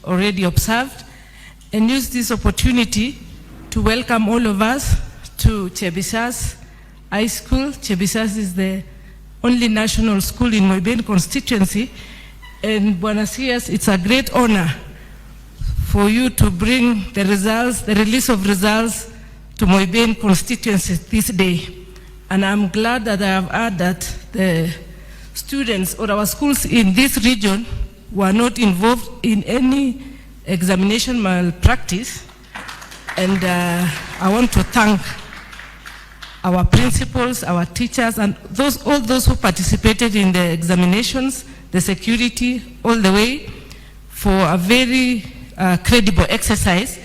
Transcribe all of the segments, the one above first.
already observed, and use this opportunity to welcome all of us to Chebisas High School. Chebisas is the only national school in Moiben constituency. And Bwana CS, it's a great honor for you to bring the results, the release of results to Moiben constituency this day. And I'm glad that I have heard that the students or our schools in this region were not involved in any examination malpractice. And I want to thank our principals, our teachers, and all those who participated in the examinations, the security, all the way, for a very credible exercise.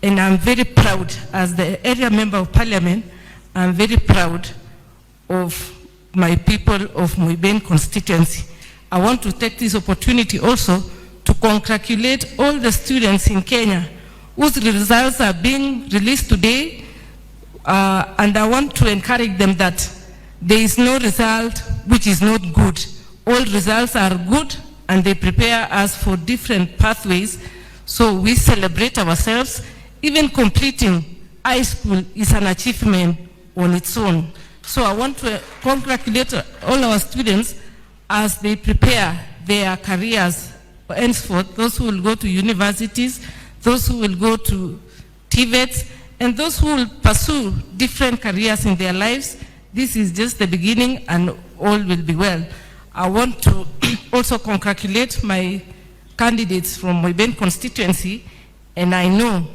And I'm very proud, as the area member of parliament, I'm very proud of my people of Moiben constituency. I want to take this opportunity also to congratulate all the students in Kenya whose results are being released today. And I want to encourage them that there is no result which is not good. All results are good, and they prepare us for different pathways. So we celebrate ourselves. Even completing high school is an achievement on its own. So I want to congratulate all our students as they prepare their careers henceforth, those who will go to universities, those who will go to TVETs, and those who will pursue different careers in their lives. This is just the beginning, and all will be well. I want to also congratulate my candidates from Moiben constituency, and I know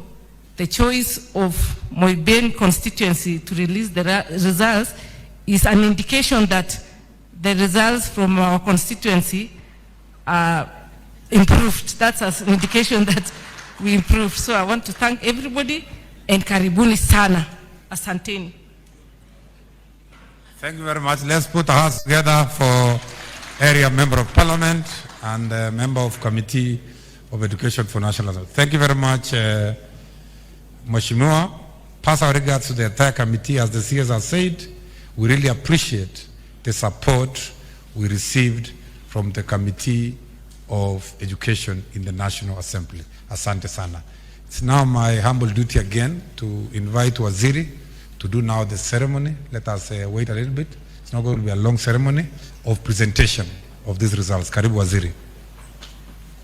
the choice of Moiben constituency to release the results is an indication that the results from our constituency are improved. That's an indication that we improved. So I want to thank everybody, and karibuni sana. Asanteni. Thank you very much. Let's put our hands together for area member of parliament and member of committee of education for national. Thank you very much, Mheshimiwa. Pass our regards to the entire committee. As the CS has said, we really appreciate the support we received from the Committee of Education in the National Assembly. Asante sana. It's now my humble duty again to invite Waziri to do now the ceremony. Let us wait a little bit. It's not going to be a long ceremony of presentation of these results. Karibu Waziri.